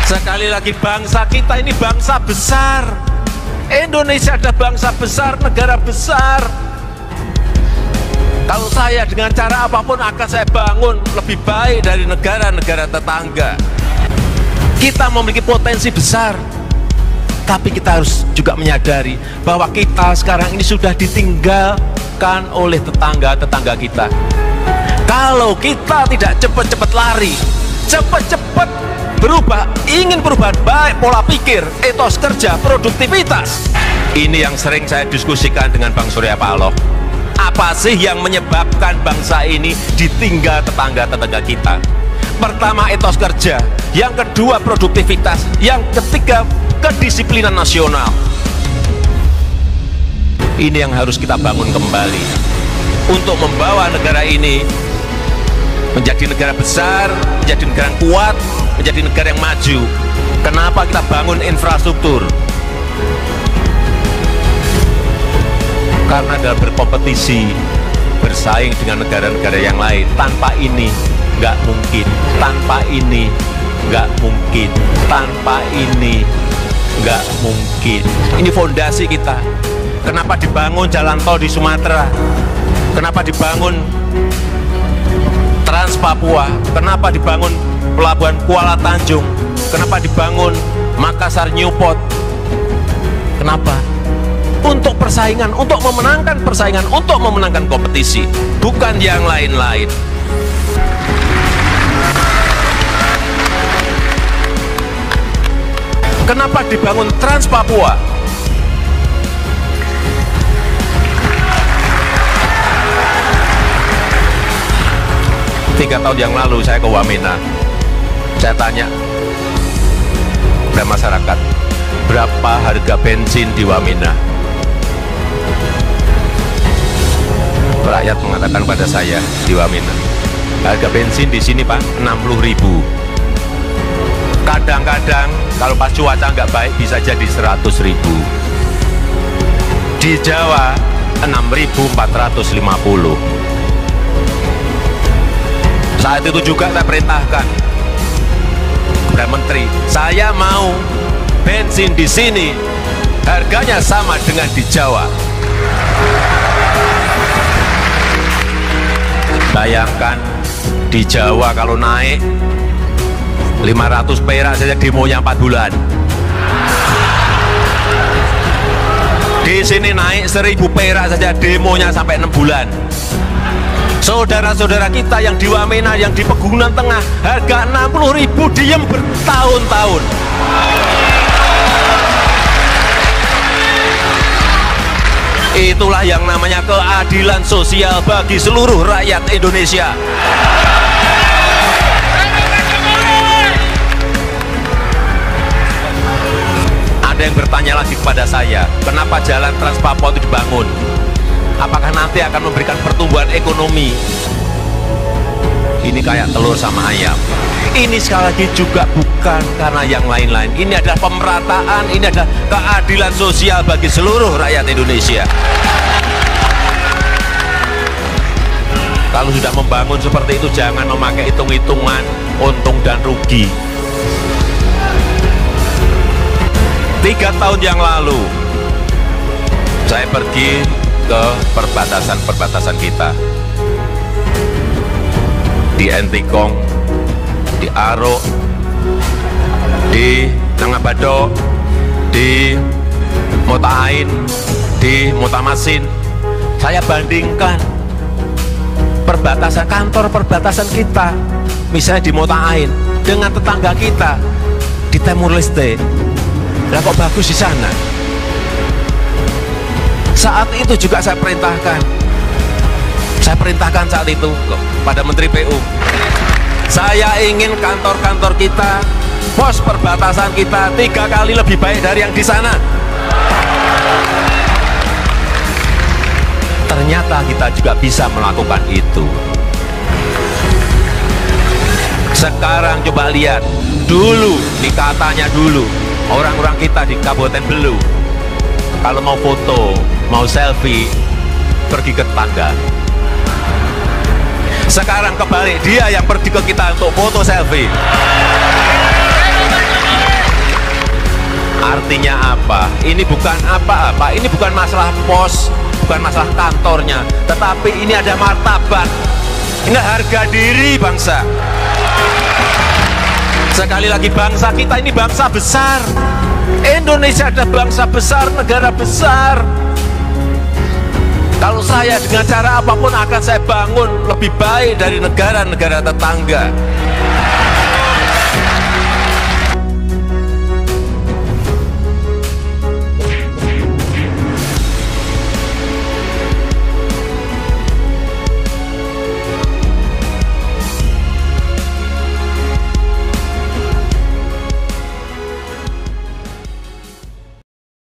Sekali lagi, bangsa kita ini bangsa besar. Indonesia adalah bangsa besar, negara besar. Kalau saya dengan cara apapun akan saya bangun lebih baik dari negara-negara tetangga. Kita memiliki potensi besar, tapi kita harus juga menyadari bahwa kita sekarang ini sudah ditinggalkan oleh tetangga-tetangga kita. Kalau kita tidak cepat-cepat lari, cepat-cepat berubah, ingin perubahan baik pola pikir, etos kerja, produktivitas. Ini yang sering saya diskusikan dengan Bang Surya Paloh. Apa sih yang menyebabkan bangsa ini ditinggal tetangga-tetangga kita? Pertama, etos kerja. Yang kedua, produktivitas. Yang ketiga, kedisiplinan nasional. Ini yang harus kita bangun kembali untuk membawa negara ini menjadi negara besar, menjadi negara yang kuat, menjadi negara yang maju. Kenapa kita bangun infrastruktur? Karena dalam berkompetisi, bersaing dengan negara-negara yang lain. Tanpa ini nggak mungkin, tanpa ini nggak mungkin, tanpa ini nggak mungkin. Ini fondasi kita. Kenapa dibangun jalan tol di Sumatera? Kenapa dibangun Trans Papua? Kenapa dibangun pelabuhan Kuala Tanjung? Kenapa dibangun Makassar Newport? Kenapa? Untuk persaingan, untuk memenangkan persaingan, untuk memenangkan kompetisi, bukan yang lain-lain. Kenapa dibangun Trans Papua? Tiga tahun yang lalu saya ke Wamena, saya tanya kepada masyarakat, berapa harga bensin di Wamena? Rakyat mengatakan pada saya di Wamena, harga bensin di sini Pak 60.000. Kadang-kadang kalau pas cuaca nggak baik bisa jadi 100.000. Di Jawa 6.450. Saat itu juga saya perintahkan kepada menteri, saya mau bensin di sini harganya sama dengan di Jawa. Bayangkan di Jawa kalau naik 500 perak saja demonya 4 bulan. Di sini naik 1000 perak saja demonya sampai 6 bulan. Saudara-saudara kita yang di Wamena, yang di Pegunungan Tengah, harga 60.000 diem bertahun-tahun. Itulah yang namanya keadilan sosial bagi seluruh rakyat Indonesia. Ada yang bertanya lagi kepada saya, kenapa jalan Trans Papua itu dibangun? Apakah nanti akan memberikan pertumbuhan ekonomi? Ini kayak telur sama ayam. Ini sekali lagi juga bukan karena yang lain-lain. Ini adalah pemerataan, ini adalah keadilan sosial bagi seluruh rakyat Indonesia. Kalau sudah membangun seperti itu, jangan memakai hitung-hitungan untung dan rugi. 3 tahun yang lalu, saya pergi ke perbatasan-perbatasan kita. Di Entikong, di Arok, di Nangabado, di Motahain, di Motamasin. Saya bandingkan perbatasan, kantor perbatasan kita, misalnya di Motahain, dengan tetangga kita di Timur Leste. Lah kok bagus di sana? Saat itu juga saya perintahkan saat itu pada Menteri PU, saya ingin kantor-kantor kita, pos perbatasan kita 3 kali lebih baik dari yang di sana. Ternyata kita juga bisa melakukan itu. Sekarang coba lihat, dulu, nih katanya dulu, orang-orang kita di Kabupaten Belu, kalau mau foto, mau selfie, pergi ke tetangga. Sekarang kebalik, dia yang pergi ke kita untuk foto selfie. Artinya apa? Ini bukan apa-apa, ini bukan masalah pos, bukan masalah kantornya, tetapi ini ada martabat, ini harga diri bangsa. Sekali lagi, bangsa kita ini bangsa besar. Indonesia ada bangsa besar, negara besar. Kalau saya dengan cara apapun akan saya bangun lebih baik dari negara-negara tetangga.